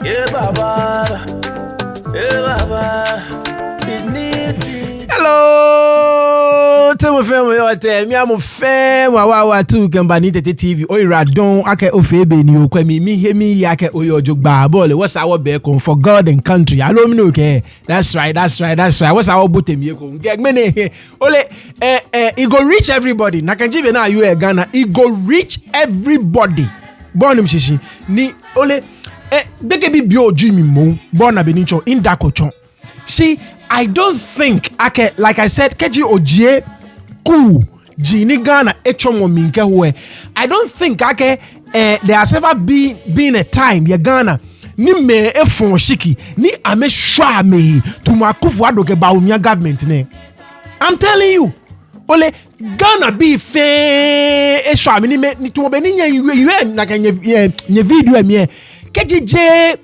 Yeah, Baba. Yeah, Baba. It's neat. Hello, tell me family what me am fam wa tu kamba Tete TV o iradon ake ofebe ni okwemi mi hemi yake oyojo gba ball what's our be kon for God and country allo me no okay that's right what's our botem ye kon get me ne ole it go reach everybody na kan give na you Ghana it go reach everybody born him shishi ni ole beke bi bio jimi mo born abenicho in dakochon. See, I don't think like I said, Keji Ojie Ku Jini Ghana Echomo Minke Hue. I don't think there has ever been a time ye Ghana ni me efon shiki ni ame shwa me to makufu adoke Bawumia government ne. I'm telling you, ole Ghana be fe shwa me ni to be ni nye na kan nye video me Keji je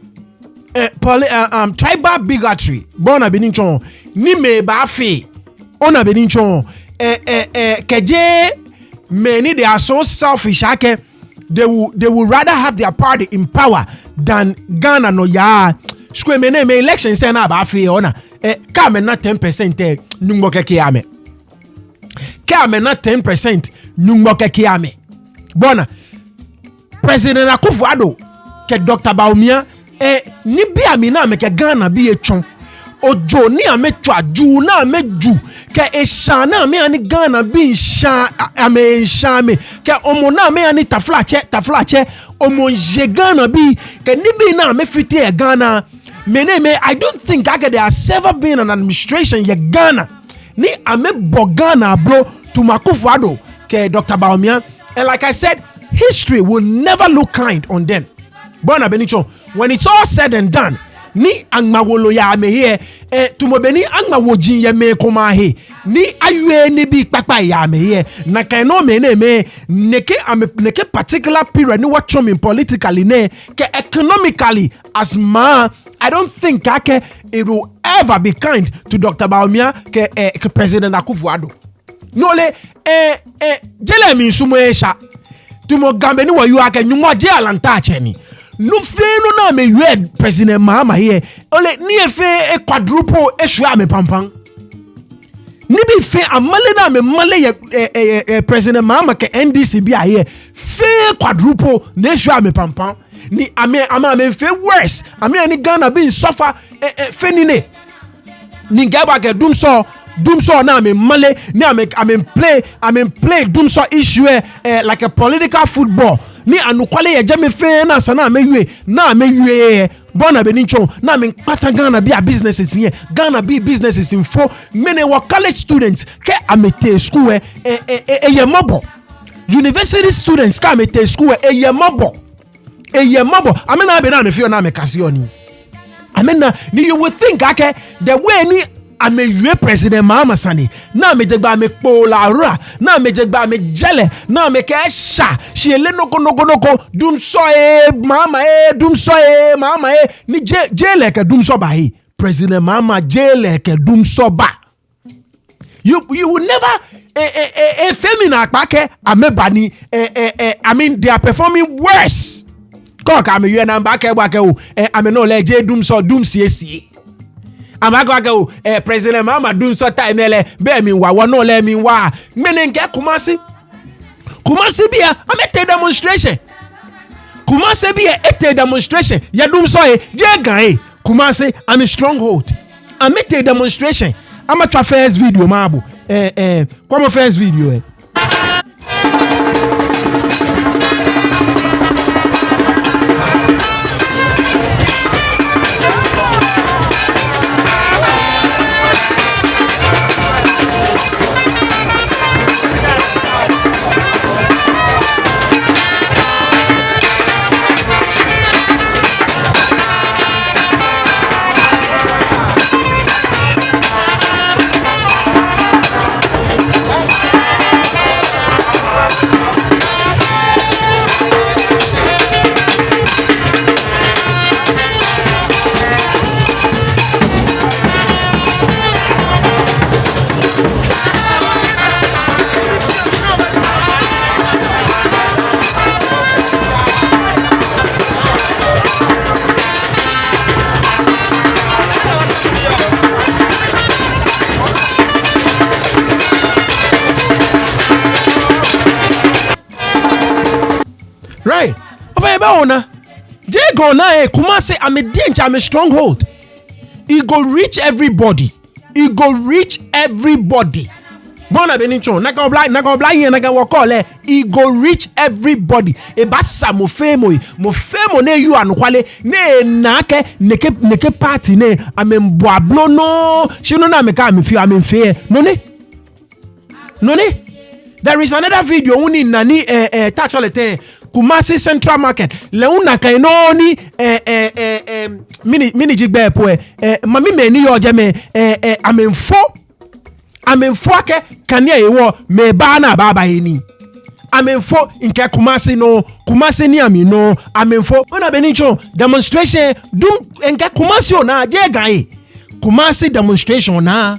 tribal bigotry born abeninchon ni me ba fe on abeninchon keje many they are so selfish they will rather have their party in power than Ghana no ya square me election say na ba fe ona ka me na 10% numbo keke ame ka me na 10% numbo keke ame bona President Akufo-Addo ke Dr. Bawumia ni bi amina me ke Ghana bi etwon ojo ni ametwa ju na ameju ke eshan na me ani Ghana bi shan ame shan me ke omo na me ani taflache omo je Ghana bi ke ni bi na me fiti e Ghana me I don't think there has ever been an administration ye Ghana ni ame bo Ghana bro to Akufo-Addo ke Dr. Bawumia, and like I said, history will never look kind on them. Bona Benicho, when it's all said and done, ni angmawolo ya me here, tumobeni angmawoji ya me koma he, ni ayue ni bi papa ya me here, na kaino me neke particular period ni what choming politically ne, ke economically as ma, I don't think it will ever be kind to Dr. Bawumia ke President Akufo-Addo. No le, jele mi sumo esha, tumo gambe ni wa yu nyumwa je alanta cheni. No fe no na me yue President Mahama here. Ole ni efe quadruple esua me pampang. Ni bi fe amale na me male ye President Mahama ke NDC bi here. Fe quadruple na esua me pampang. Ni ame fe worse. Ame ani Ghana bi suffer fe ni ne. Ni gaba ke Dumsor na me male ni ame play Dumsor issue like a political football. Ni anukwale ye jeme fe na sana me yue bona benincho na me pata Ghana be a businesses here Ghana be businesses in for many were college students ke amete school ye mobo university students ka amete school ye mobo amena be na me feel na me kasioni amena ni you would think the way ni ame yue President Mahama sani na me jegba me pola ra na me jegba me jele na me ke sha shiele noko Dumsor Mahama Dumsor Mahama ni jele ke Dumsor ba he President Mahama jele ke Dumsor ba you will never femina akpake amebani I mean they are performing worse ko ka me yue na ba ke o ame no le je Dumsor dumsie Amagago President Mahama Dumsor time ele be mi wa wono le mi wa menenke Kumasi bia amete demonstration Kumasi bia ete demonstration ya Dumsor je gan Kumasi am a stronghold amete demonstration amacha first video mabo come first video ona. Jego na Kumasi I'm a danger, I'm a stronghold. It go reach everybody. It go reach everybody. Bona benicho naka obla yen naka wakole. It go reach everybody. E basa mo femo ne you anukwale ne nake neke party ne amemboablo no. She no na meka am fear. No ne. There is another video uni nani touch all the time. Kumasi Central Market. Leuna kainoni mini jigbe po mami me ni yo je me amenfo ake kania ewo me ba na baba eni. Amenfo nke Kumasi ni ami no amenfo ona benicho demonstration dum nke Kumasi ona je gan Kumasi demonstration na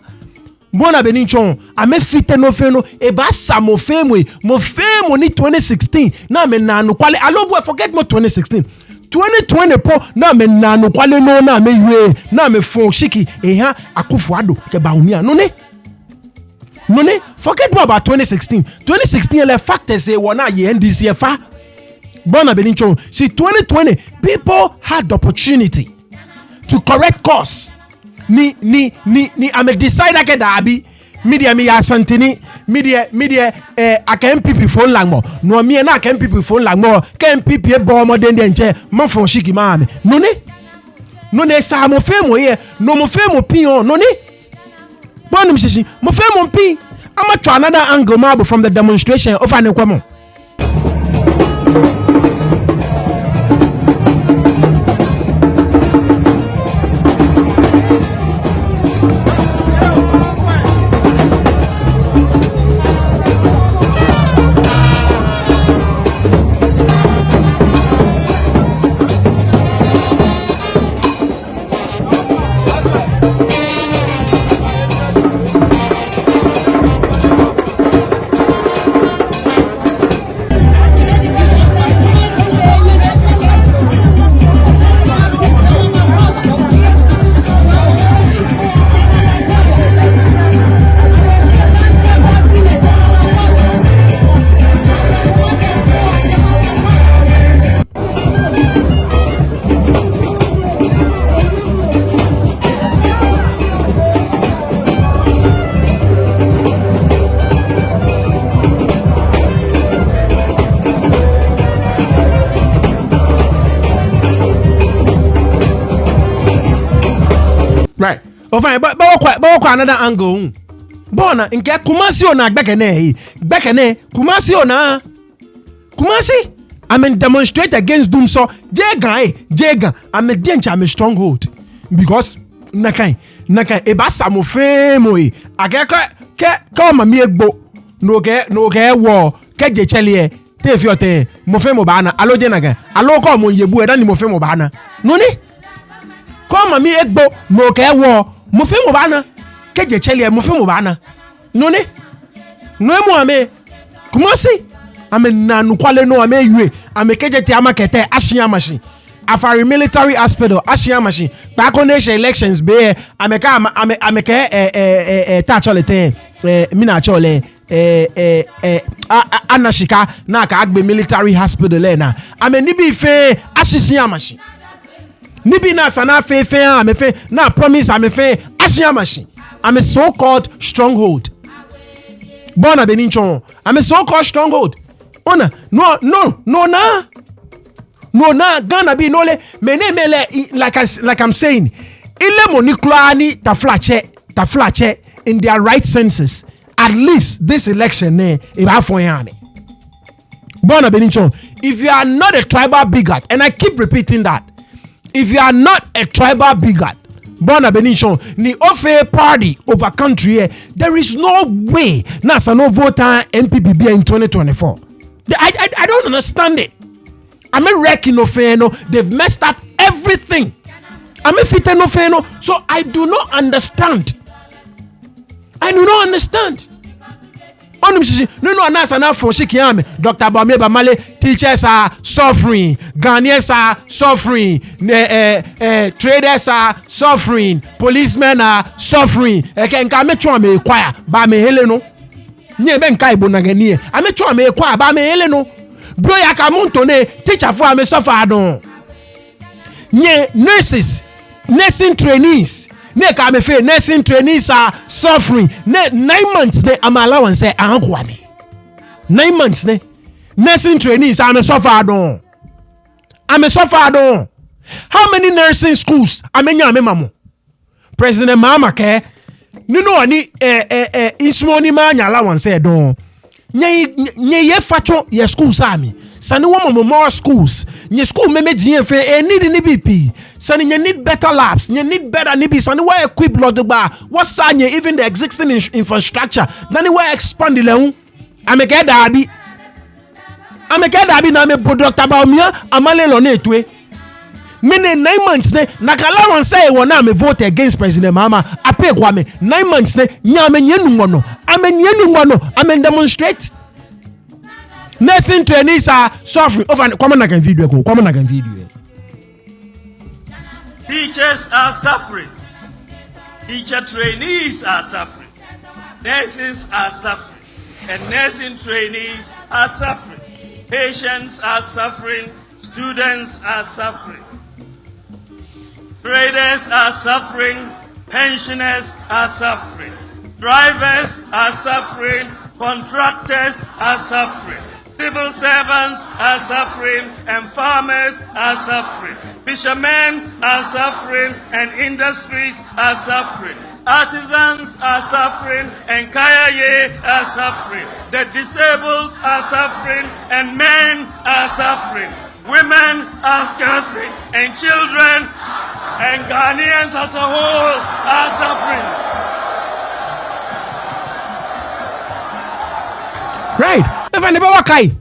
Bona benichon ame fite no feno e ba sa mo femo ni 2016 na me na no kwale alobo forget mo 2016 2020 po na me na no kwale no na me yue na me fon shiki ha Akufo-Addo ke Bawumia no ne forget more about 2016 le factors say wona ye NDC fa Bona benichon see 2020 people had the opportunity to correct course ni I'm a decider ke dabi media mi ya santini media aka MPP phone lang mo no mi na aka MPP phone lang mo ke MPP e bo mo den nche mo fon shiki ma me no ne sa mo fe mo ye no mo fe mo pion no ne bonum shishi mo fe mo pi I'm to another angle mabo from the demonstration of an equemo. Right. Oh fine, but another angle. Bona nke Kumasi ona gbekene Kumasi ona Kumasi I'm in demonstrate against Dumsor Jegan I'm a danger, I'm a stronghold because nakai eba samo femo ke mami egbo no ke wo ke je chelie te fiote mo femo bana alo je naga alo ko mo yebu e dani mo femo bana no ni Come mi egbo no ke wo mo fe mo bana ke je chelie mo fe mo bana no ne no emu ame Kumasi ame nanu kwale no ame yue ame keje ti amakete ashiya machine afari military hospital ashiya machine ba nation elections be ame ke touch all the time mina chole anashika na ka agbe military hospital na ame nibi fe ashiya machine Nibi na sana fe I'm fe na promise I'm fe Asian machine. I'm a so-called stronghold. Bona beninchon. I'm a so-called stronghold. Ona no na Ghana be nole mele like I'm saying. Ile moniklani taflache in their right senses. At least this election ne iba foyame. Bona beninchon. If you are not a tribal bigot, and I keep repeating that. If you are not a tribal bigot, born a Benichon, ni ofe party over country, there is no way Nasa no voter MPP be in 2024. I don't understand it. I'm a wrecking of they've messed up everything. I'm a fit no feno, so I do not understand. No, Nasa na for Shikiame, Dr. Bawumia Bamale, teachers are suffering, Ghanaians are suffering, traders are suffering, policemen are suffering. Ken kame chwa me kwaya ba me hele no. Nye ben kai bonaganie. Ame chwa me kwaya ba me hele no. bro ya ka montone teacher for me suffer don nye nurses nursing trainees ne ka me fe nursing trainees are suffering 9 months ne am allowance say ankoa me 9 months ne nursing trainees am suffer don how many nursing schools amenya me mamo President Mahama ke ni no ani ismoni ma nya allowance say don nye ye facho ye schools ami sani wo more schools nye school meme gien fe need ni BP sani nye need better labs nye need better ni bi sani we equip lodogba what sanye even the existing infrastructure nani we expand le hu ameke dabi na me bo Dr. Bawumia amale lo na etwe mene 9 months ne nakala wan say won na me vote against President Mahama ape kwa me 9 months ne nya me nyenu ngono ame demonstrate nursing trainees are suffering over come na video Teachers are suffering. Teacher trainees are suffering. Nurses are suffering. And nursing trainees are suffering. Patients are suffering. Students are suffering. Traders are suffering. Pensioners are suffering. Drivers are suffering. Contractors are suffering. Civil servants are suffering, and farmers are suffering. Fishermen are suffering, and industries are suffering. Artisans are suffering, and kayaye are suffering. The disabled are suffering, and men are suffering. Women are suffering, and children and Ghanaians as a whole are suffering. Right. If I never wakai.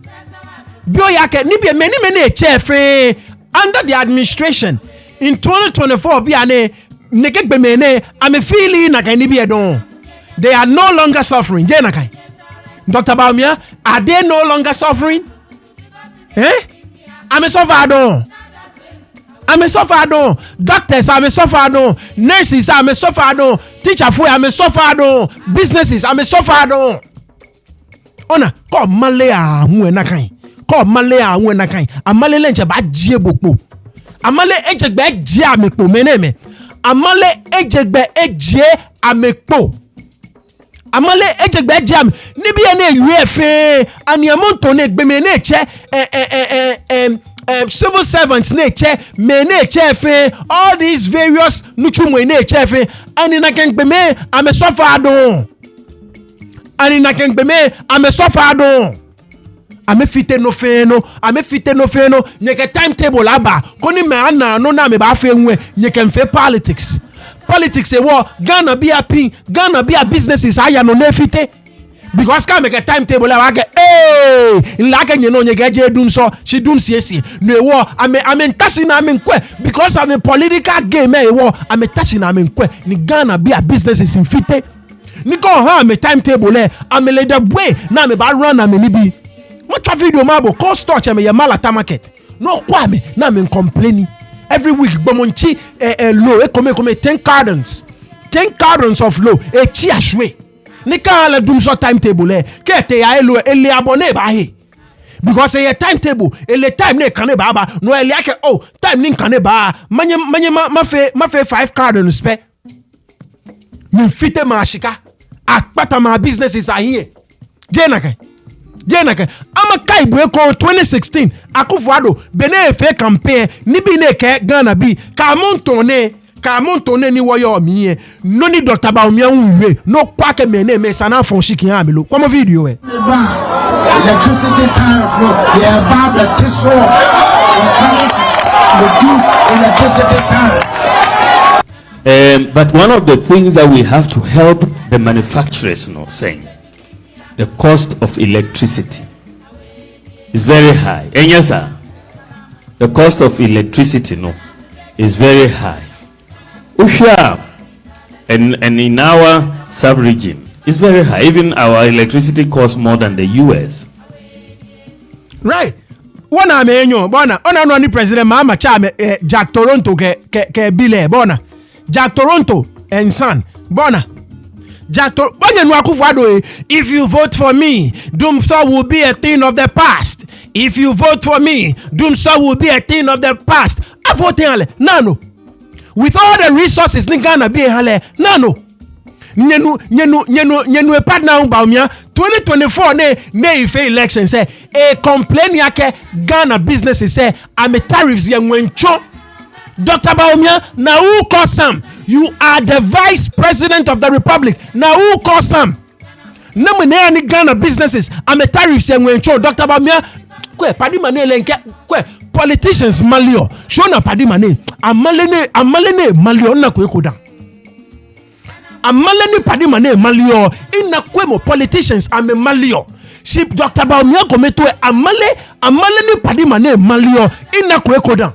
Bio yake nibi many chef under the administration in 2024 biane nekek be mene I'm feeling like nibi edon. They are no longer suffering. Jenakai. Dr. Bawumia, are they no longer suffering? I'm a suffer don. Doctors I'm a suffer don. Nurses I'm a suffer don. Teacher for I'm a suffer don. Businesses I'm a suffer don. Ona ko male a hu na kan amale lenche ba jie bokpo amale ejegbe jie amekpo meneme amale ejegbe ejie amekpo amale ejegbe jie am ni bi ene UFA aniamonto ne gbe me ne che civil servants ne che me ne che fe all these various nuchumo ne che fe ani na kan gbe me ame suffer don ani na kan gbe me ame suffer don ame fite no feno nyeke timetable aba koni me ana no na me ba fe nwe nyeke mfe politics e wo Ghana be a businesses aya no na fite because ka make a timetable aba ke la ka nyeno nyeke je Dumsor she Dumsiesie no e wo ame ntasi na ame nkwe because of the political game e wo ame tashi na ame nkwe ni Ghana be a businesses in fite ni ko ha me timetable ame le the way na me ba run na me ni bi much video mabo cost touch me ya malata market no kwa me na me complaining every week bomonchi low e come 10 cartons of low e chi ashwe ni ka la Dumsor timetable ke te ya elo ele abone ba he because e timetable ele time ne kan ba ba no ele ake time ni kan ba manye ma fe 5 cartons pe mi fite ma shika akpata ma businesses are here jenaka ama kai breko 2016 Akufo-Addo bene fe campaign ni bi ne ke Ghana bi ka montone ni woyo mi no ni Dr. Bawumia unwe no kwa ke mene me sana fon shiki ha mi lo kwa video electricity tariff no they are bad the tiso reduce electricity tariff. But one of the things that we have to help the manufacturers saying the cost of electricity is very high. And yes, sir, the cost of electricity is very high. Usha and in our sub-region is very high. Even our electricity costs more than the US. Right. Wana amenyo bona ona no ni President Mahama cha Jack Toronto ke bile bona Jack Toronto and son bona if you vote for me, Dumsor will be a thing of the past. If you vote for me, Dumsor will be a thing of the past. I vote no. With all the resources in Ghana be no. Nyenu a partner Bawumia 2024 ne ife election say a complain yake Ghana businesses say I'm a tariffs ya wencho. Dr. Bawumia, now who call Sam? You are the vice president of the republic. Now who call Sam? No money any Ghana businesses. I'm a tariffs ya wencho. Dr. Bawumia, kwe padi mane lenke kwe politicians malio. Show na padi mane. Amalene malio na kwe koda. Amalene padi mane malio. Ina kwe mo politicians ame malio. Ship Dr. Bawumia kometwe amalene padi mane malio. Ina kwe koda.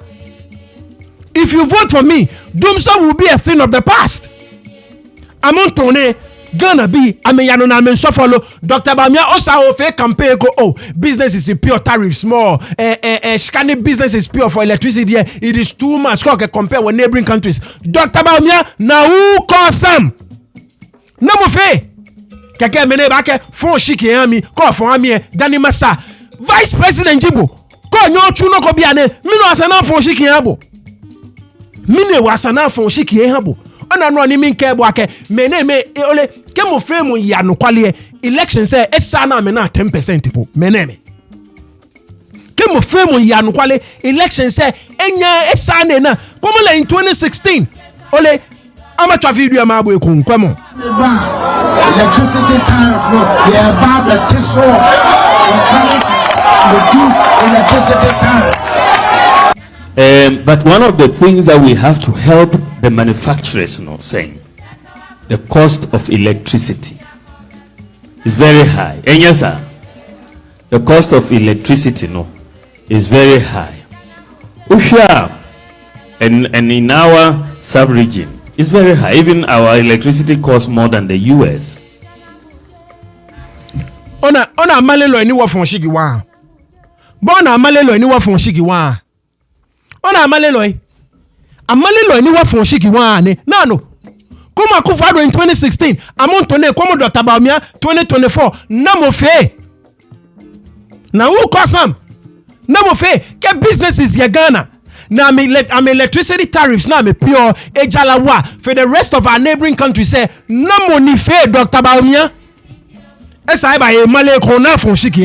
If you vote for me, Dumsor will be a thing of the past. Amontone Ghana be ameyano na men follow Dr. Bawumia osa ofe campaign go business is pure tariffs more scanning business is pure for electricity it is too much compare with neighboring countries. Dr. Bawumia na who call Sam na mo fe keke mene ba ke fon shiki ami ko fon ami dani masa vice president jibo ko nyo chu no ko biane mi no asana fon shiki abo mine wasana fon shiki habo ona no ni min ke bo ake mene me ole ke mo frame ya no kwale election say esa na me na 10% po mene me ke mo frame ya no kwale election say enya esa na komo la in 2016 ole amateur video ma bo ekun kwemo electricity tariff no yeah about the tiso reduce electricity tariff. But one of the things that we have to help the manufacturers saying the cost of electricity is very high. And yes, sir, the cost of electricity is very high. Usha and in our sub-region is very high. Even our electricity costs more than the US. Ona malelo ni wa fonshiki wa. Bona malelo ni wa fonshiki wa. Ona amalelo ni wa fonshiki wa ne nano kuma kufado in 2016 amontone komo Dr. Bawumia 2024 na mo fe na who cosam na mo fe ke businesses ya Ghana na am electricity tariffs na me pure ejalawa for the rest of our neighboring countries say na mo ni fe Dr. Bawumia esa ba e male ko na fonshiki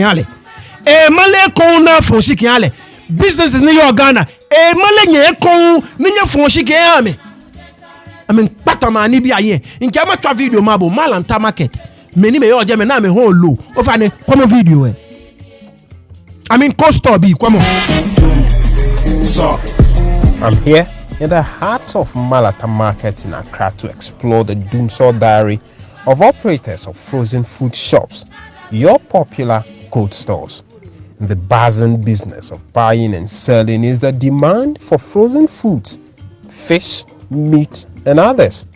yale businesses ni yo Ghana malenye kon ninya fonshike ame I mean patama ni bi aye nke ama twa video mabo malanta market meni me yo je me na me ho low over ne come video I mean cost be come So I'm here in the heart of Malata Market in Accra to explore the Dumsor diary of operators of frozen food shops, your popular cold stores. The buzzing business of buying and selling is the demand for frozen foods, fish, meat, and others.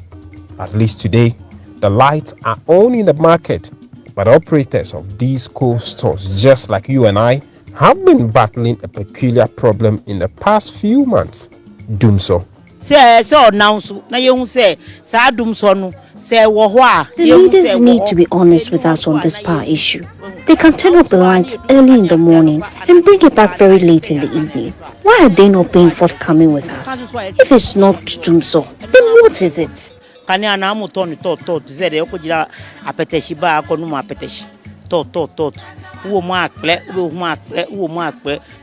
At least today, the lights are on in the market, but operators of these cold stores, just like you and I, have been battling a peculiar problem in the past few months. Dumsor. The leaders need to be honest with us on this power issue. They can turn off the lights early in the morning and bring it back very late in the evening. Why are they not being forthcoming with us? If it's not Dumsor, then what is it?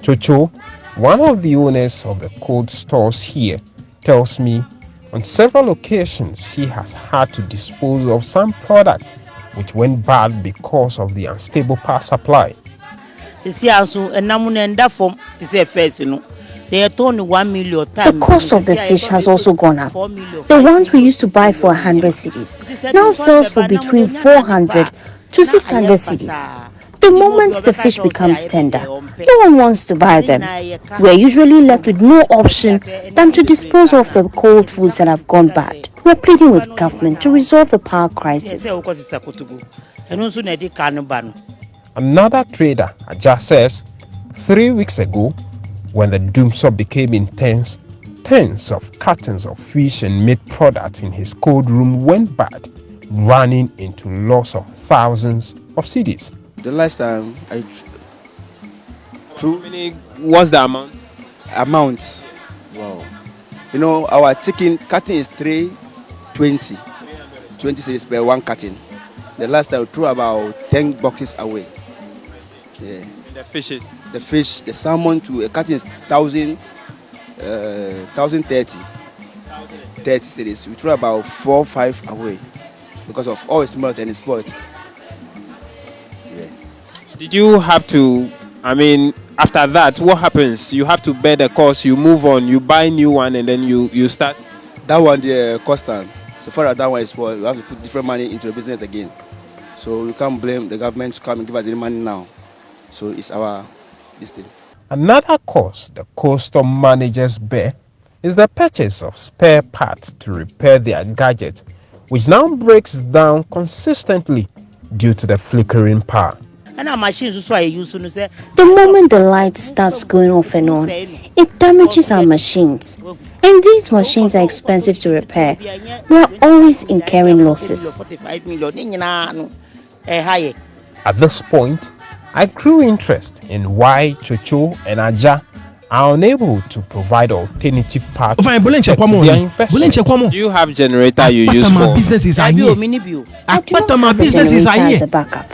Chocho, one of the owners of the cold stores here, tells me on several occasions he has had to dispose of some product which went bad because of the unstable power supply. The cost of the fish has also gone up. The ones we used to buy for 100 cedis now sells for between 400 to 600 cedis. The moment the fish becomes tender, no one wants to buy them. We are usually left with no option than to dispose of the cold foods that have gone bad. We are pleading with government to resolve the power crisis. Another trader, Aja, says 3 weeks ago, when the Dumsor became intense, tens of cartons of fish and meat products in his cold room went bad, running into loss of thousands of cedis. The last time I True. What's the amount? Amount. Wow. You know, our chicken cutting is 320. 20 cedis per one cutting. The last time we threw about 10 boxes away. Yeah. And the fishes? The fish, the salmon to a cutting is 1,030. 30 cedis. We threw about 4 or 5 away because of all it's melt and it's spoiled. Yeah. Did you have to, after that, what happens? You have to bear the cost, you move on, you buy new one, and then you start? That one, the constant. So far as that one is spoiled, we have to put different money into the business again. So you can't blame the government to come and give us any money now. So it's this thing. Another cost the custom managers bear is the purchase of spare parts to repair their gadget, which now breaks down consistently due to the flickering power. The moment the light starts going off and on, it damages our machines. And these machines are expensive to repair. We are always incurring losses. At this point, I grew interest in why Chocho and Aja are unable to provide alternative parts to their investment. Do you have generator you use for? Businesses are here. I do not have a generator as a backup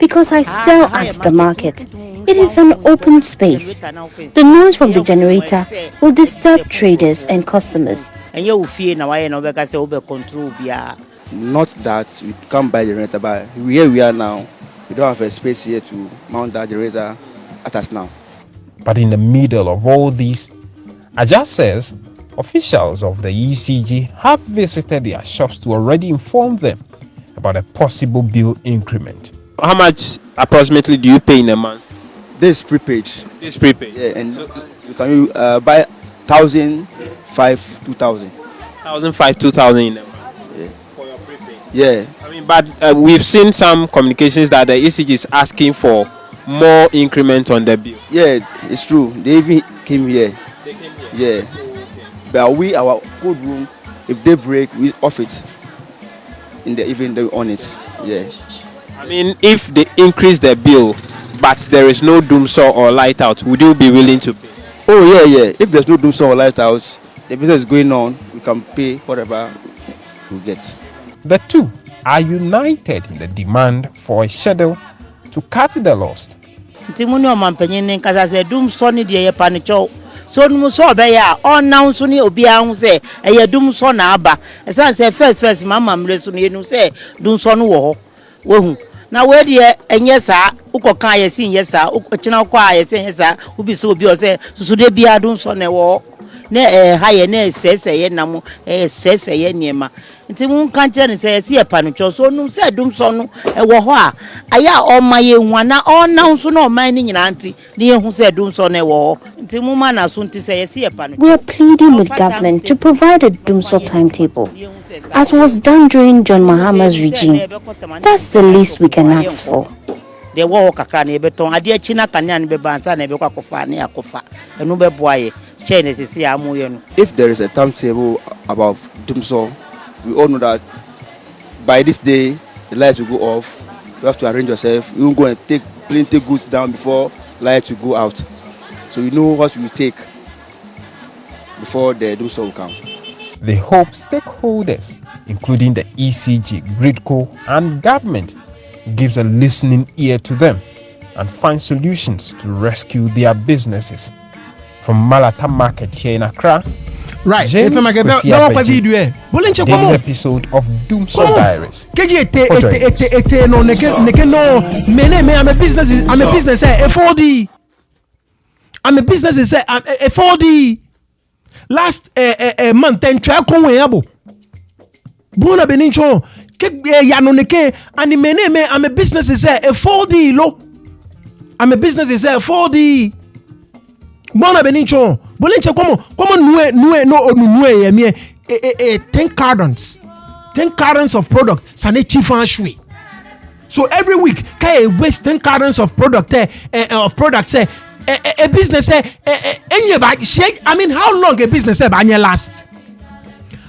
because I sell at the market. It is an open space. The noise from the generator will disturb traders and customers. Not that we can't buy a generator, but where we are now, we don't have a space here to mount that generator at us now. But in the middle of all this, Aja says officials of the ECG have visited their shops to already inform them about a possible bill increment. How much approximately do you pay in a month? This is prepaid. This prepaid? Yeah, and you can buy 1,500, 2,000. 1,500, 2,000 in a month? Yeah. For your prepaid? Yeah. But we've seen some communications that the ECG is asking for more increment on the bill. Yeah, it's true. They even came here. They came here? Yeah. But our code room, if they break, we off it. In the evening, they on it. Yeah. If they increase the bill, but there is no Dumsor or light out, would you be willing to pay? Oh, yeah. If there's no Dumsor or light out, the business is going on, we can pay whatever we get. The two are united in the demand for a schedule to cut the loss. So no so be ya on now so ni obi ahun say e dum so na aba e say first mama mre so no say dum so no wo ho hu na we de enye sa ukoka ye sin ye sa ukina kwa ye sin ye sa ubi so obi o say susu de bia dum so na wo na ha ye na sese ye nam sese ye niema nti mun kan kire ni say ye panucho so no say dum so no wo ho a aya o ma ye hu na on now so no man ni nyina nti ni ye hu say dum so na wo nti mun ma na so nti say ye panucho. We are pleading with government to provide a Dumsor timetable, as was done during John Mahama's regime. That's the least we can ask for. The war kakra na beton ade china kanya na be bansa na be kwakofa na yakofa enu be boaye chain sisi amoye no. If there is a timetable about Dumsor, we all know that by this day the lights will go off. You have to arrange yourself. You won't go and take plenty goods down before lights will go out. So you know what you take before the Dumsor will come. They hope stakeholders, including the ECG, Gridco, and government, gives a listening ear to them and find solutions to rescue their businesses. From Malata Market here in Accra, right. James today's episode of Dumsor Diaries. I'm a business. I'm a business. A4D. I'm a business. A4D. Last month, and try abo. Bona benincho. And I'm a business is a 4D low. I'm a business is a 4D. Bona benincho. Bolincha come no 10 cartons. 10 cartons of product. Sane chief and shui. So every week, can waste 10 cartons of product of products a business how long a business last?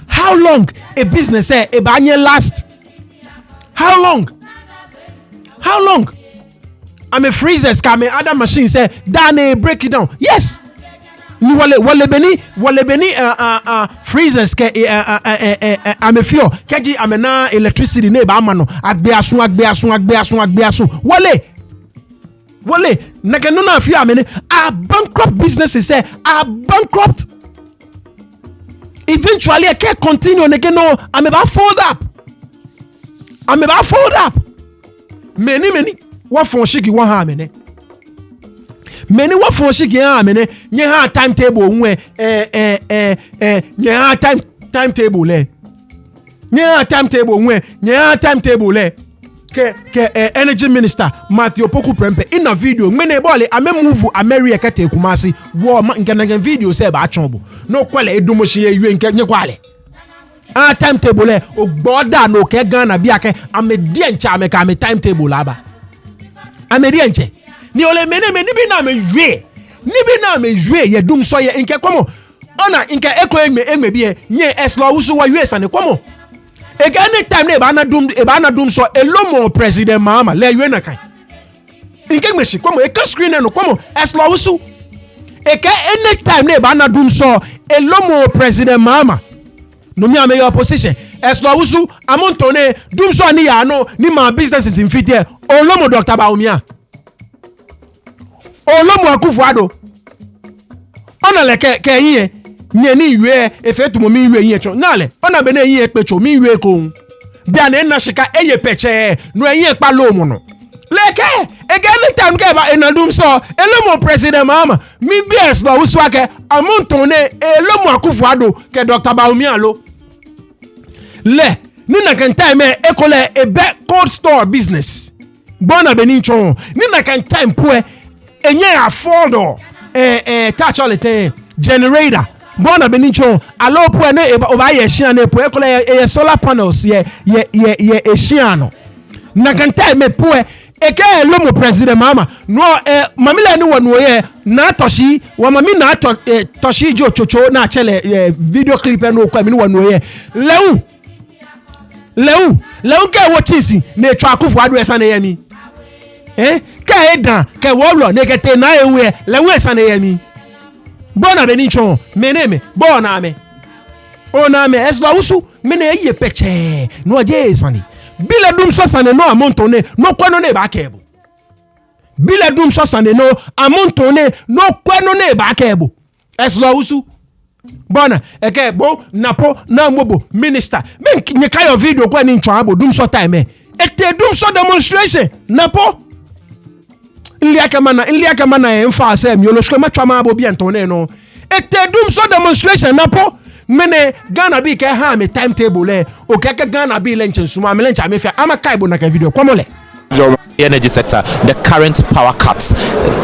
How long a business last? How long? I'm a freezers ka me other machine say dane break it down. Yes. Ni wale beni freezers ke I'm a few keji amena electricity ne ba amano agbe asun wale naka no na few amene a bankrupt businesses say are bankrupt. Eventually I can't continue naka no I'm about fold up. Many what for shiki one ha mene. Many what for shiki ha mene. Nye ha timetable unwe nye ha timetable le. Nye ha timetable unwe nye ha timetable le. Ke energy minister Matthew Poku Prempe in a video mene bole ame move America te Kumasi wo ngan video say ba chombo no kwale edumoshi ye yue nke nye kwale. A timetable le ogboda no ke Ghana bi ake ame die ncha ame ka ame timetable aba ame die nche ni ole mene ni bi na me jwe ye dum so ye nke komo ona nke eko egme bi nye eslo usu wa US ane komo e ga anytime ne ba na dum so elomo president Mahama le yue na kan nke meshi komo e ka screen no komo eslo usu e ka anytime ne ba na dum so elomo president Mahama no mi ame your position eslo usu amontone dum so ni ya no ni ma businesses in fit here olomo Dr. Bawumia olomo Akufo-Addo ona le ke yin nye ni iwe efetu mo mi iwe yin echo nale ona be na yin epecho mi iwe ko bia na na shika eye peche no yin pa lo mo no leke again time ke ba enadum so elomo president Mahama mi bi eslo usu ake amontone elomo Akufo-Addo ke Dr. Bawumia lo le ni na kan time ekole ebe cold store business bona benincho ni na kan time poe enye afford touch all the generator bona benincho alo poe ne oba ye hia ne poe ekole solar panels ye hia no na kan time poe eke lomo president Mahama no mamila ni wonu ye na toshi wa mami na toshi jo chocho na chele video clip no kwa mi ni wonu ye leun ke wo chisi na etwa Akufo-Addo esa na yemi ka edan ke wo lo ne ke te na ewe leun esa na yemi bona benincho meneme bona me ona me eslo usu mene eye peche no je esani bile dum so sane no amontone no kwano ne ba kebo bile dum so sane no amontone no kwano ne ba kebo eslo usu bona eke bo napo na mobo minister me nye kayo video kwa ni ntwa abo dum so time ete dum so demonstration napo ili aka mana emfa asem yo lo shkema twama abo bi entone no ete dum so demonstration napo mene Ghana bi ke ha me timetable le o ke Ghana bi le nchensumo amele ncha me fia ama kaibo na ka video kwamole energy sector, the current power cuts.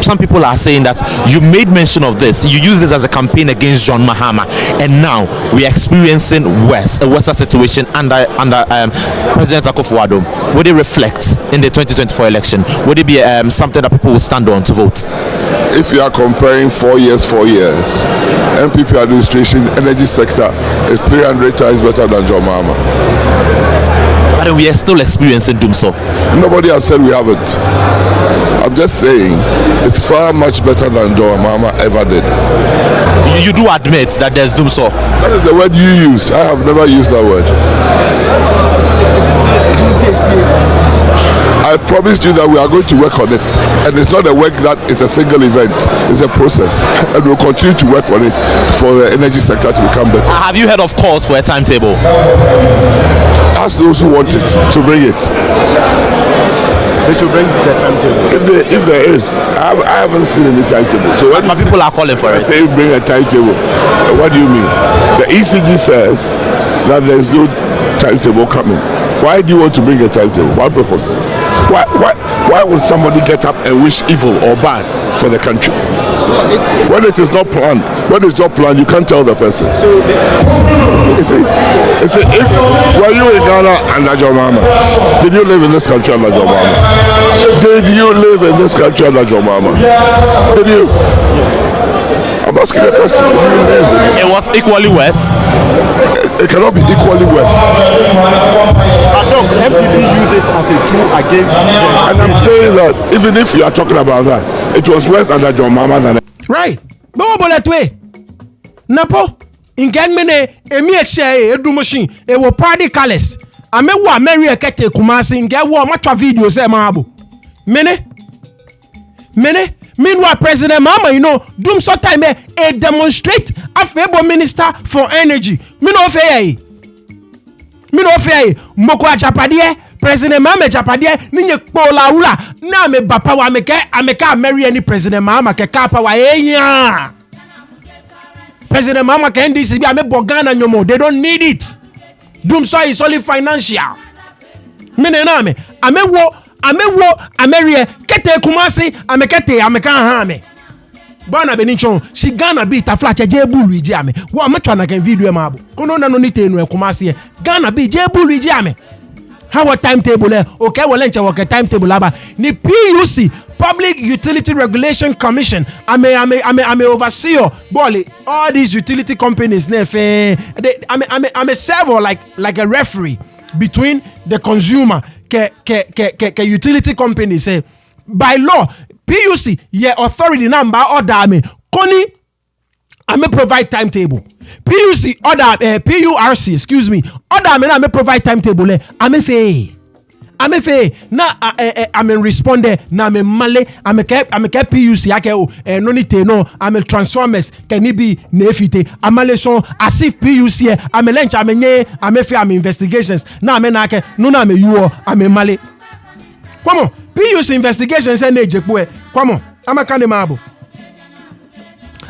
Some people are saying that you made mention of this, you use this as a campaign against John Mahama, and now we are experiencing a worse situation under President Akufo-Addo. Would it reflect in the 2024 election? Would it be something that people will stand on to vote? If you are comparing 4 years, MPP administration energy sector is 300 times better than John Mahama. But we are still experiencing Dumsor. Nobody has said we haven't. I'm just saying it's far much better than John Mahama ever did. You do admit that there's Dumsor. That is the word you used. I have never used that word. I've promised you that we are going to work on it, and it's not a work that is a single event, it's a process, and we'll continue to work on it for the energy sector to become better. Have you heard of calls for a timetable? Ask those who want it to bring it. They should bring the timetable. If there is, I haven't seen any timetable. So when people are calling for it. Say bring a timetable. What do you mean? The ECG says that there is no timetable coming. Why do you want to bring a timetable? What purpose? Why would somebody get up and wish evil or bad for the country? When it is not planned, you can't tell the person. Were you in Ghana under John Mahama? Did you live in this country under John Mahama? Did you live in this country under John Mahama? Did you? I'm asking a question. It was equally worse. It cannot be equally worse. Look, MPP use it as a tool against them. And I'm saying that even if you are talking about that, it was worse under John Mahama than. Right. But what way? Napo. In Ganmene, Emir Shea, Edu machine, it will party colors. I may want Mary a cat Kumasi and get one much videos at Mabu. Mene? Meanwhile, President Mahama, you know, Dumsor time a demonstrate a favour minister for energy. Me no fair. Moko Japadie, President Mahama Japadie, Ninja Pola Ula, na me bapa wa ameka marry any President Mahama ke kapa wa enya. President Mahama can this be ame bogana nyomo. They don't need it. Dumsor is only financial. Mene na me Amerie kete Kumasi ameka ha me. Bwana Benichon, she Ghana beat a flat jebulu jame. Wa matwana can video mabo. Kono na no nite no Kumasi. Ghana beat jebulu jame. How a timetable okay well lencha work timetable aba. Ni PUC Public Utility Regulation Commission. I may oversee Bolly all these utility companies nefe. I'm a server like a referee between the consumer ke utility company say by law PUC authority number order me Koni I may provide timetable PUC order PURC excuse me order me I may provide timetable I'm a fee na I'm in responde na me male I'm a PUC ake no ni te no I'm a transformers can it be nefite amale so as if PUC I'm a lunch I'm a fee I'm investigations na me na ake no na me you I'm a male. Come on, PUC investigations and ejekwe. Come on, I'm a canimabo.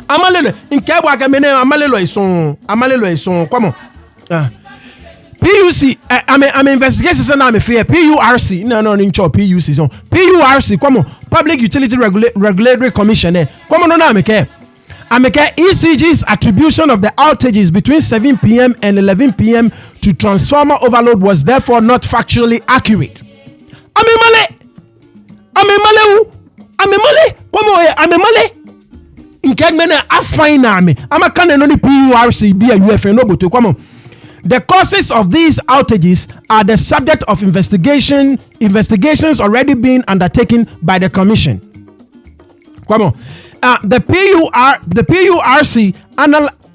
Amalele in Kebwa Gamene Amalelo is son. Come on. PUC I'm investigations and I'm a fear. PURC no in chop PUC son. PURC come on. Public Utility Regulatory Commission. Come on, no I'm ECG's attribution of the outages between 7 p.m. and 11 p.m. to transformer overload was therefore not factually accurate. I'm a male. In Kegmene, I find me. I'm a canon only PURC be a UFN no to come on. The causes of these outages are the subject of investigations already being undertaken by the commission. Come on. The PURC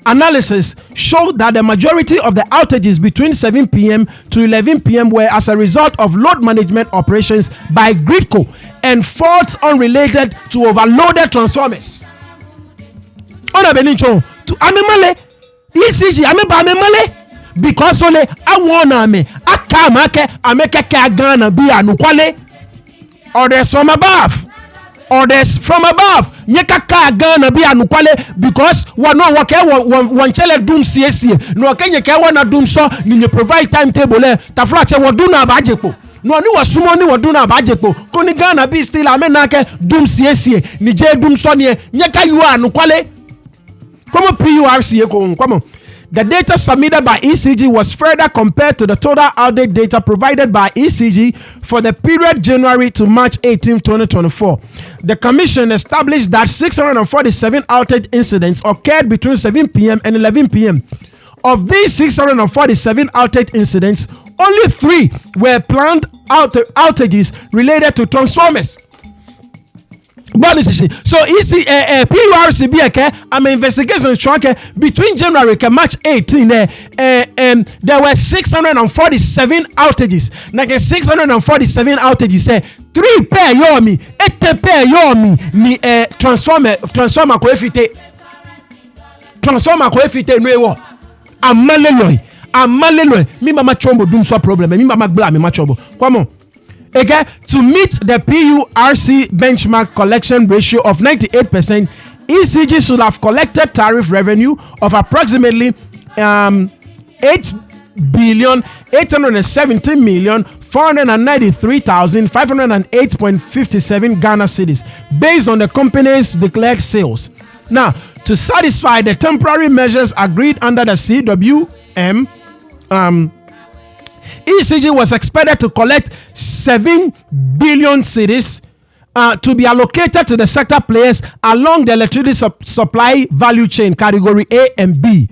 analysis showed that the majority of the outages between 7 p.m. to 11 p.m. were as a result of load management operations by Gridco and faults unrelated to overloaded transformers. Ona Benicho to Amemale ECG Amemale because only I wanna me akamake ameke Ghana be anukwale orders from above. Nyeka Ghana be anukwale because one chele doom CSC no kenye ke wana doom so ni provide timetable taflache woduna bajepo no ni wasumo ni woduna bajepo koni Ghana be still amenake doom CSC ni je doom so ni nyeka you anukwale come PURC come on. The data submitted by ECG was further compared to the total outage data provided by ECG for the period January to March 18, 2024. The commission established that 647 outage incidents occurred between 7 p.m. and 11 p.m. Of these 647 outage incidents, only 3 were planned outages related to transformers. So PURC I'm investigation track between January and March 18 there were 647 outages. Like 647 outages 3 pair yomi 8 pair yomi ni transformer coefficient no amaleloi mi mama chombo Dumsor problem mi mama gbla mi ma chombo come on. Okay, to meet the PURC benchmark collection ratio of 98%, ECG should have collected tariff revenue of approximately 8,870,493,508.57 Ghana cedis based on the company's declared sales. Now, to satisfy the temporary measures agreed under the CWM, ECG was expected to collect 7 billion cedis to be allocated to the sector players along the electricity supply value chain category A and B.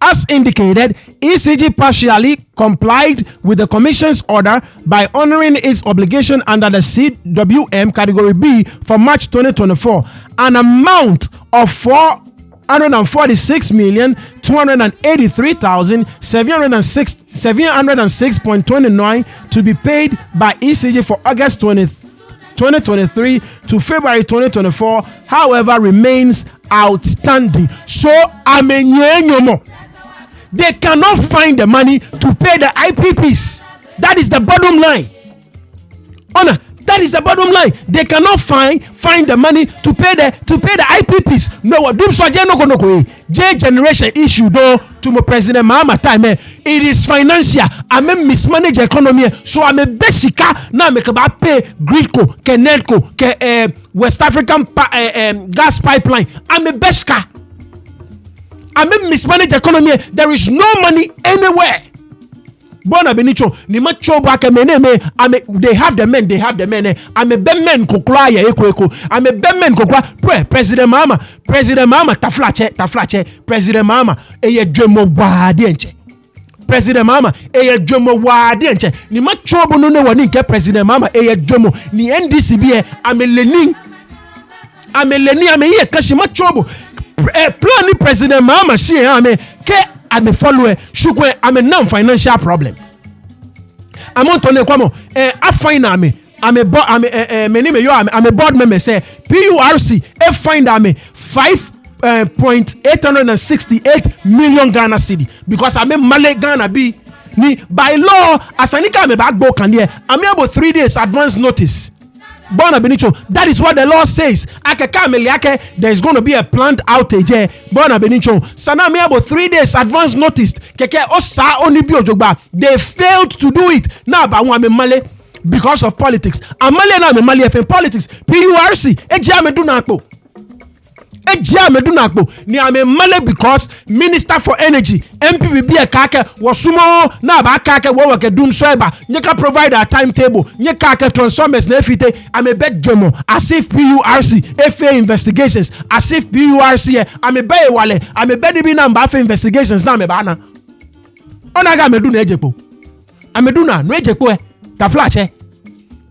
As indicated, ECG partially complied with the Commission's order by honoring its obligation under the CWM category B for March 2024, an amount of 446,283,706.29 to be paid by ECG for August 2023 to February 2024, however, remains outstanding. So, they cannot find the money to pay the IPPs. That is the bottom line. Honor, that is the bottom line. They cannot find the money to pay the IPPs. No, what Dumsor J generation issue though to my President Mahama time. It is financial. I mean mismanage economy. So I'm a basica now make about pay Gridco, Kenelco, West African gas pipeline. I'm a basica. I mean mismanage economy. There is no money anywhere. Bona Benicho, Nimacho Bakamene, they have the men. I'm a Bemen Kokla, I'm a Bemen Kokla, President Mahama, Taflache, President Mahama, a Jomo Wadienche. President Mahama, a Jomo Wadienche. Nimacho Bono Wanika, President Mahama, a Jomo, Ni NDCB, I'm a Lenin, I'm a year Kashimachobo. Plan President Mahama, I'm a follower. I'm a non-financial problem. I'm on Tony Kwamo. I find I'm a board member. Say PURC. Find 5.868 million Ghana cedi because I'm a Malay Ghana be ni by law. As I am a backbook and I'm able 3 days advance notice. That is what the law says. There is going to be a plant outage here. Sana me about 3 days advance notice. They failed to do it. Now, Male because of politics. I'm Male in politics. PURC. Ni ame male because Minister for Energy MPB a kake wasumo na ba kake wo ke Dumsor ba nyeka provide a timetable nyeka kake transformers na efite ame bet demo as if PURC FA investigations as if PURC ame be wale ame be bi na mba FA investigations na me ba na ona ga medu na ejepo amedu na no ejepo ta flash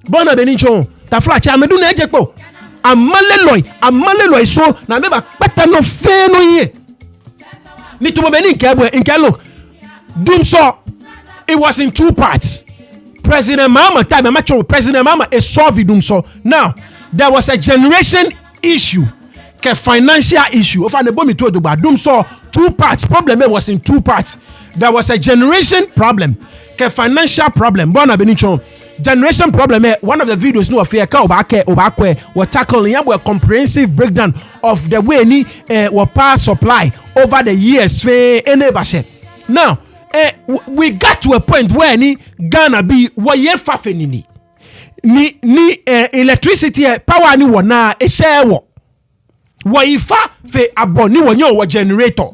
bona benincho ta flash amedu na ejepo amaleloi so na me ba pata no fe no ye ni to be nke look Dumsor it was in two parts. President Mahama time President Mahama is solving Dumsor. Now there was a generation issue, a financial issue. Of an ebomi to about Dumsor, two parts. Problem was in two parts. There was a generation problem, a financial problem. Bona benichon. Generation problem. One of the videos no affair ka obakwe were tackling a comprehensive breakdown of the way ni power supply over the years. Now we got to a point where ni Ghana be waye fafenini ni electricity power ni wana e share wo waifa fe aboni wonyo wa generator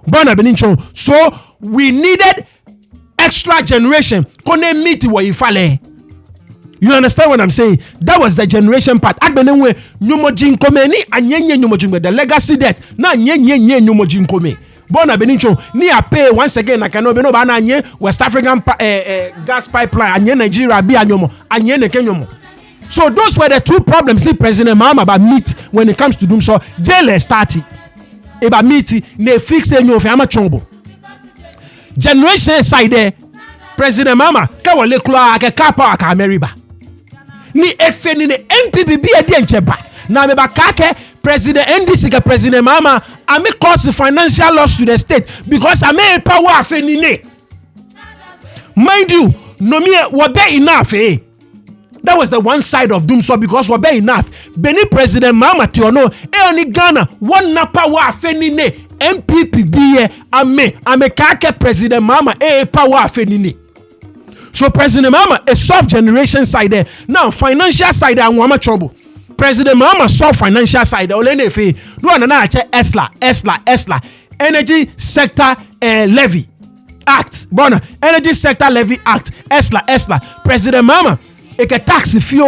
bona benincho. So we needed extra generation kone meet waifa le. You understand what I'm saying? That was the generation part. Agbenenwe nyumojin kome ni anyenye nyumojin, the legacy debt na nyenye nyumojin kome. Bona benincho ni a pay once again na kano beno ba na anye West African gas pipeline anye Nigeria bi anyomo anye ne kenyomo. So those were the two problems ni President Mahama about meet when it comes to Dumsor. Jail started about meet ne fix enyo fe ama chombo. Generation side there President Mahama ka wale kula ka kapa aka Ameriba. Ni efe ni NPP bi edi encheba na me ba kake President NDC ka President Mahama ame cause financial loss to the state because ame power afe ni ne. Mind you, no me wabe enough That was the one side of Dumsor because wabe enough. Beni President Mahama tiono ni Ghana one na power afe ni ne NPP bi ame kake President Mahama power afe ni ne. So President Mahama a soft generation side there. Now financial side there wama trouble. President Mahama soft financial side there. Olene fe do anana che ESLA Energy Sector Levy Act. Bona Energy Sector Levy Act ESLA. President Mahama e ke tax fio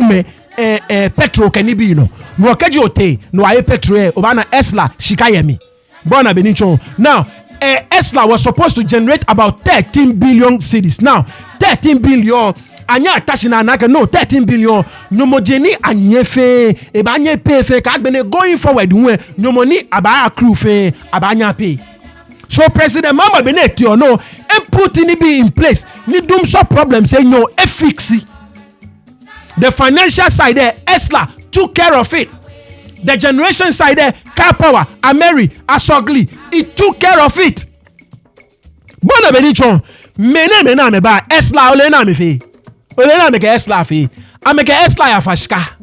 me petrol kani bi no no kaji ote no aye petrol obana Esla shikayemi bona benincho. Now Esla was supposed to generate about 13 billion cedis. Now 13 billion anya atashi na anaka no 13 billion nyomojeni anyefe e ba anye pay fe ka gbene going forward we nyomoni aba accrue fe aba anya pay. So President Mahama Beneti or no e put in be in place ni Dumsor problem say no e fixi. The financial side there Esla took care of it. The generation side there Car Power Ameri Asogli it took care of it. Bona Benichon mena me ba Esla ole na me fe. Ole na me ke Esla fe. Ameke Esla ya fashika.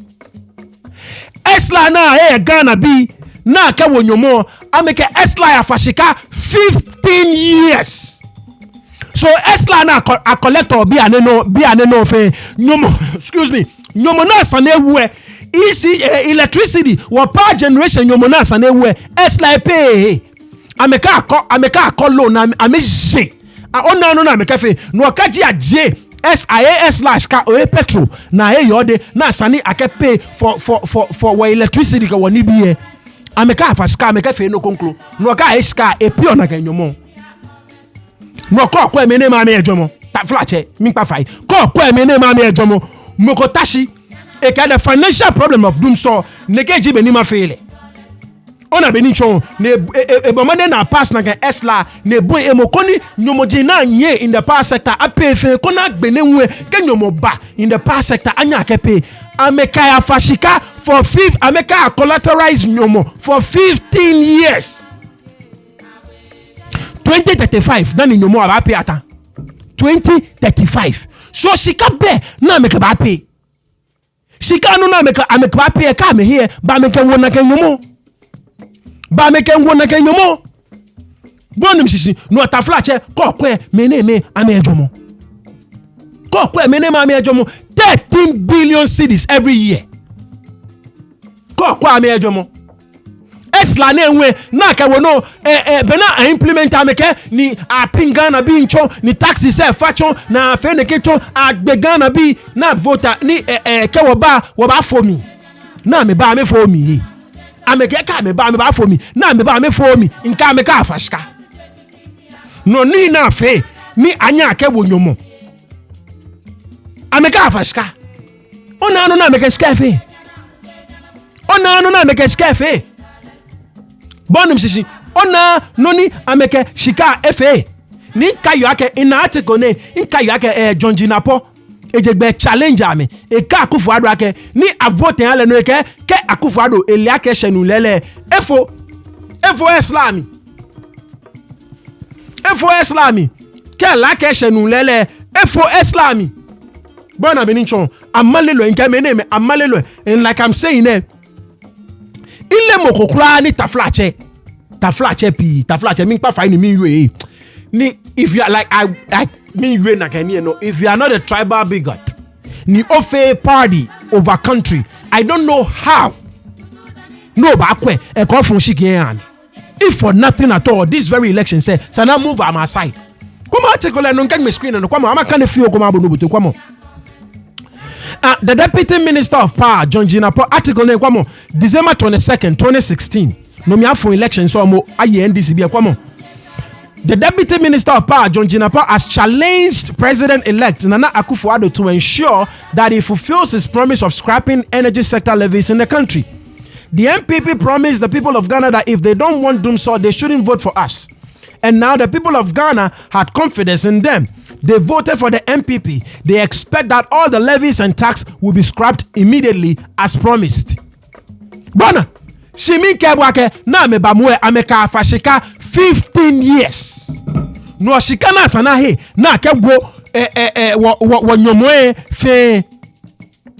Esla na Ghana bi na ke wonyomo ameke Esla ya fashika 15 years. So Esla na a collector bi aneno fe nyomo excuse me nyomo na sanewe isi electricity or power generation nyomo na sanewe Esla pay ameka akọ loan na ameje ona no na ameka fe no okaji aje SIA/ka o petrol na yode na sani pay for electricity ka woni biye ameka afashika ameka fe no konklo no ka eska epio na kanyomo no ko emene ma me ejomo ta flache mi pa fai ko emene ma me ejomo mokotashi e ka the financial problem of Dumsor nekeji beni ma fele ona beni chon ne ebomane na pass na Esla ne boy emokoni nyomoji na nye in the power sector apefe kona gbene nwe kenyomo ba in the power sector anya akepe ameka ya fashika for 5 ameka collateralize nyomo for 15 years 2035 nani nyomo aba pay ata 2035 so shika be na ameka ba pay shika no na ameka ba pay ka me here ba ameka wona kenyomo ba meke ngwona kenyomo bonum sisi no ataflache kokwe meneme amejomo kokwe meneme amejomo 13 billion cedis every year kokwe amejomo Esla na enwe na ka wono bena implement ameke ni apingana bi ncho ni taxi se facho na feneketo agbegana bi na voter ni ke wo ba fomi na me ba me fomi ameke ka me ba for me na me ba me for me nka me ka afashika no ni na fe ni anya ke wonyomo ameka afashika ona no na me ke skafe ona no na me ke skafe bonum sisi ona no ni ameke shika efe ni kayo ake in article ne in kayo ake John Jinapo ejegbe challenge ame e ka Akufo-Addo ake ni avote ale no ke Akufo-Addo ele ake shenu lele efo islami ke la ke shenu lele efo islami bona beninchon amalelo nke meneme amalelo and like I'm saying ile mokokura ni taflache mi pa fa ni mi we ni if you are like I mean you na can know if you are not a tribal bigot ni ofe party over country I don't know how no bakwe e ko fun shikian if for nothing at all this very election say sana move am aside come article no nkan me screen no come am kan feel come abo no buto come the deputy minister of power John Jinapo article no come December 22nd 2016 no me for election so mo aye NDC be come. The Deputy Minister of Power, John Jinapo, has challenged President-elect Nana Akufo-Addo to ensure that he fulfills his promise of scrapping energy sector levies in the country. The MPP promised the people of Ghana that if they don't want Dumsor, they shouldn't vote for us. And now the people of Ghana had confidence in them. They voted for the MPP. They expect that all the levies and tax will be scrapped immediately as promised. Bana, Shimi Kebwake, na me bamwe ameka afashika 15 years. No shikana sana he na kebo wo nyomoe fe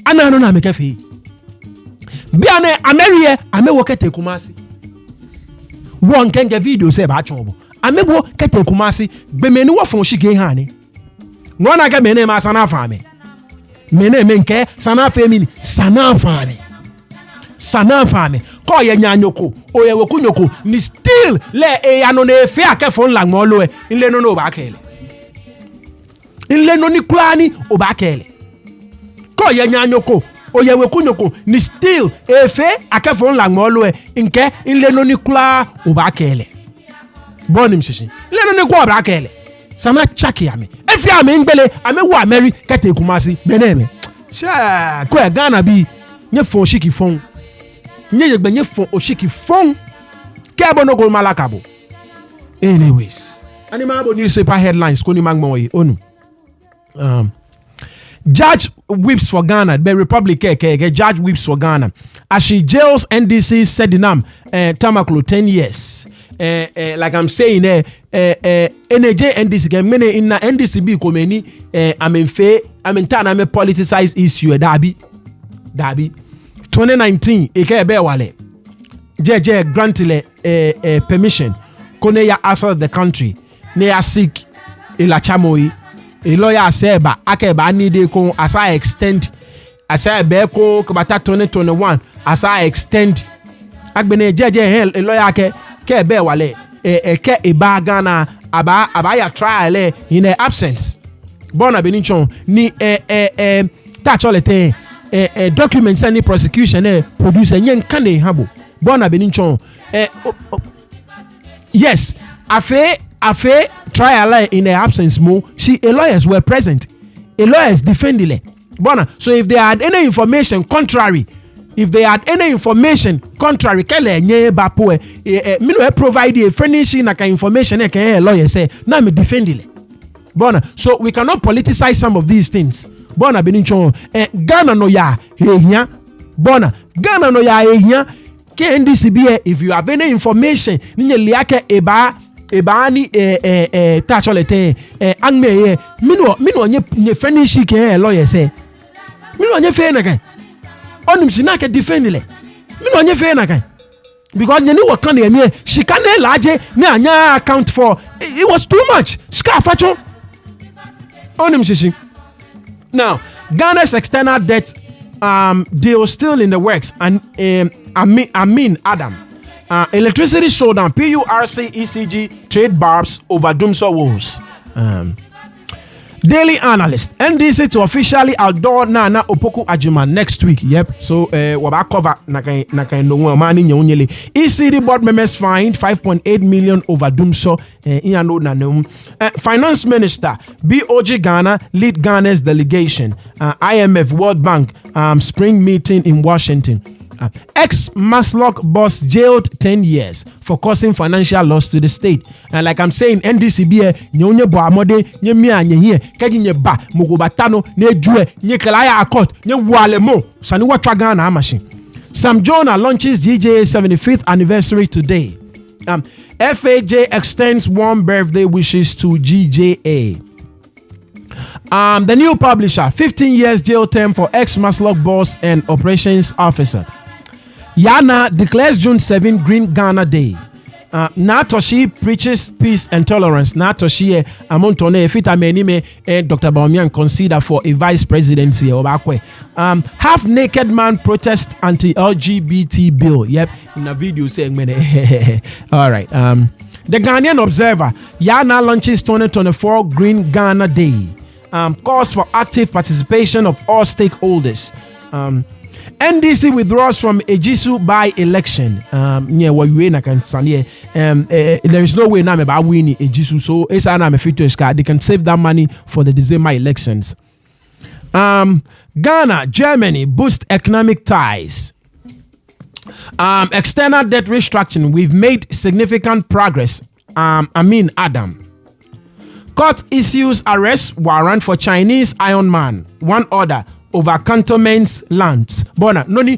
ana no na meka fe. Bia ne Amerie amewo kete Kumasi. Won kenge video se ba chobo. Amewo kete Kumasi gbemeni wo fon shike hane. No na ga mene ma sana fa me. Mene menke sana fe mi sana fa ne. Sana fami ko ye nyanyoko o ye wokunyoko ni still le e ano na efe akefo nla ngolo e nle no ba kele nle no ni kulani o ba kele ko ye nyanyoko oye we kunyoko ni still efe akefo nla ngolo nke nle no ni kula obakele bonim shishi nle no ni kwa obakele sama chaki ame efi ame ngbele ame wo ameri kete Kumasi meneme sha ko Ghana bi nye fon shiki fon nye yegbe nye fon oshiki fon kebo no go malakabo. Anyways, animabo newspaper headlines koni magmoyi onu. Judge whips for Ghana. The Republic judge whips for Ghana as she jails NDC Sedinam Tamaklo 10 years. Like I'm saying, NJ NDC many in na NDC be komeni tana me politicized issue dabi 2019 eke be wale JJ grantile permission kone ya outside the country ne ya seek ila chamoyi a lawyer seba akeba nide ko as I extend as I be ko kabata 2021 as I extend agbene jeje hell a lawyer ke be wale ke iba Ghana aba ya trial in a absence bona beninchon ni touch all the documents any prosecution produce nyen kane habo bona beninchon yes afe trial in the absence mo lawyers were present, a lawyers defending it bona. So if they had any information contrary kele nye bapo me no provide a furnishing like information can lawyer say na me defending it bona. So we cannot politicize some of these things bona benincho Ghana no ya ehia bona Ghana no ya ehia ke NDCB if you have any information ninye liake ebani tacholete angme mino nye finishi ke lawyer say mino nye fe na kan onim sina ke defend le mino nye fe na kan because nyani wakan de me she can laje ne anya account for it was too much ska facho onim shishi. Now Ghana's external debt deal still in the works and Amin Adam. Electricity showdown, PURC ECG trade barbs over Dumsor woes. Daily Analyst, NDC to officially outdoor Nana Opoku Ajima next week. Yep. So waba cover nakai no money nyonyele. ECD board members fined 5.8 million over Dumsor. Finance Minister BOG Ghana lead Ghana's delegation. IMF World Bank spring meeting in Washington. Ex-Maslock boss jailed 10 years for causing financial loss to the state. And like I'm saying, NDCB nyonye bo amode nye mia nye here kaji nye ba mugobatano nye jue nye kelaya akot nye walemo sani watwa Ghana amashi. Sam Jonah launches GJA 75th anniversary today. FAJ extends warm birthday wishes to GJA. The new publisher, 15 years jail term for ex-Maslock boss and operations officer. Yana declares June 7 Green Ghana Day. Natoshi preaches peace and tolerance. Natoshi Amontone Fita Menime Dr. Bawumia consider for a vice presidency. Half-naked man protest anti-LGBT bill. Yep, in a video saying, all right. The Ghanaian Observer, Yana launches 2024 Green Ghana Day. Calls for active participation of all stakeholders. NDC withdraws from Ejisu by-election. There is no way now about winning Ejisu, so they can save that money for the December elections. Ghana, Germany boost economic ties. External debt restructuring, we've made significant progress. Amin Adam. Court issues arrest warrant for Chinese Iron Man. One order over cantonments lands. Bona noni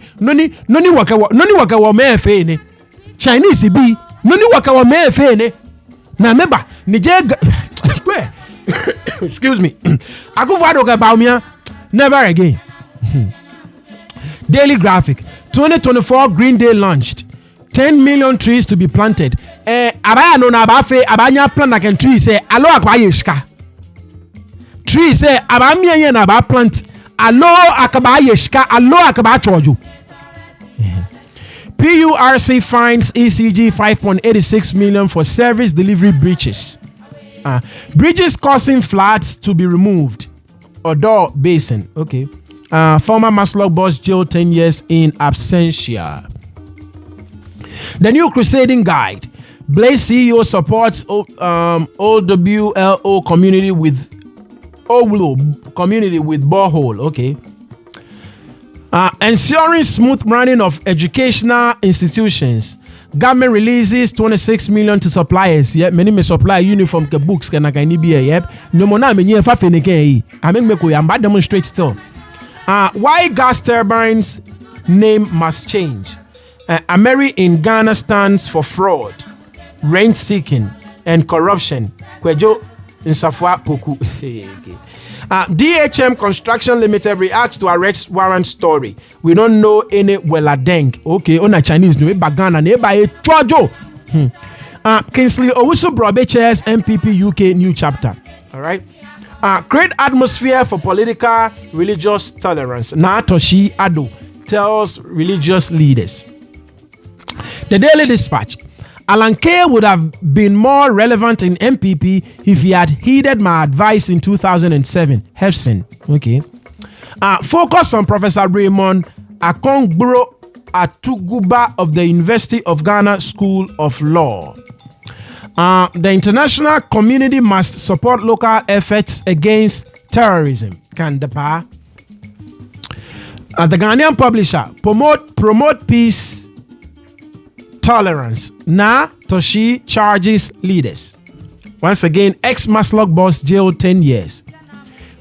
waka wa mefe ne. Chinese be noni waka wa mefe ne. Na meba nije excuse me. Akufo-Addo ka Bawumia never again. Daily Graphic 2024 Green Day launched. 10 million trees to be planted. Abaya no na abafe abanya plant like tree say alo akwa yeshika. Tree say abamia yen na ba plant alo akaba yeshika alo akaba choju. PURC fines ECG 5.86 million for service delivery breaches. Bridges causing floods to be removed. Odo Basin. Okay. Former Maslow boss jailed 10 years in absentia. The new crusading guide. Blaze CEO supports OWLO community with borehole. Okay. Ensuring smooth running of educational institutions. Government releases 26 million to suppliers. Yep, many may supply uniform ke books ke na kani be. Yep. No mo na me nye fa fenike. I mean me ko yamba demonstrate still. Why gas turbines name must change? Ameri in Ghana stands for fraud, rent seeking, and corruption. Kwejo Nsafwa Poku. DHM Construction Limited reacts to arrest warrant story. We don't know any Weladeng. Okay, on a Chinese no Bagana ne by Chojo. Kingsley Owusu Brobe chairs MPP UK new chapter. All right. Create atmosphere for political religious tolerance. Toshi Ado tells religious leaders. The Daily Dispatch. Alan Kay would have been more relevant in MPP if he had heeded my advice in 2007. Hefson. Okay. Focus on Professor Raymond Akongburo Atuguba of the University of Ghana School of Law. The international community must support local efforts against terrorism. Kandapa. The Ghanaian publisher promote peace, tolerance. Toshi charges leaders. Once again, ex-Maslog boss jailed 10 years.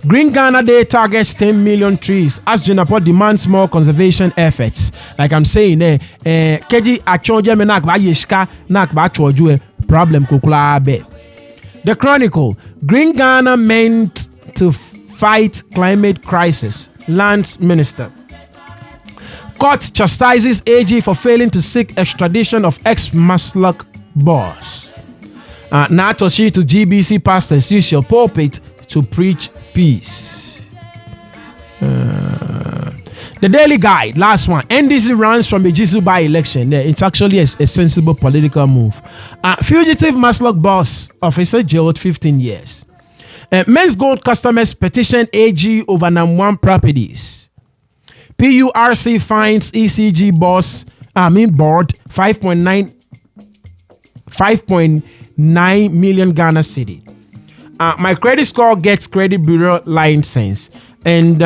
Green Ghana Day targets 10 million trees as Junaport demands more conservation efforts. Like I'm saying, keji achoje menak ba yeshka nak ba choju problem kukula be. The Chronicle. Green Ghana meant to fight climate crisis. Lands Minister. Court chastises AG for failing to seek extradition of ex-Maslok boss. Natoshi to GBC pastors, use your pulpit to preach peace. The Daily Guide, last one. NDC runs from a Jisu by-election. It's actually a sensible political move. Fugitive Maslok boss officer jailed 15 years. Men's Gold customers petition AG over #1 properties. PURC finds ECG board 5.9 million Ghana cedi. My credit score gets credit bureau license. And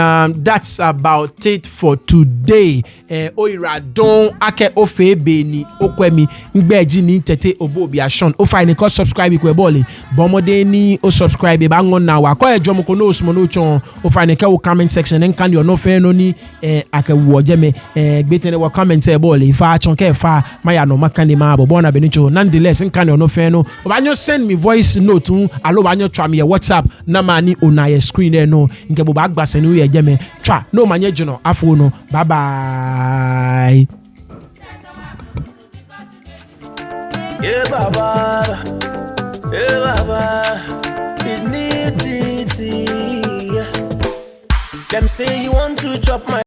that's about it for today. Oira don ake ofe beni okwemi ngbeji ni tete obobi ashon o fine ko subscribe ko ebole bomode ni o subscribe ba ngon na wa ko ejo mo ko no osmo no chon o fine ke wo comment section en kan no fe no ni ake wo jeme gbetene wo comment ebole ifa chon ke fa maya no makani ma bo bona beni cho nonetheless en kan no fe no o ba nyo send me voice note alo ba nyo twa me WhatsApp na mani ona ye screen there no nke bo ba senu ye jeme twa no manye juno afo no bye bye. Yeah baba it's neat. Them say you want to chop my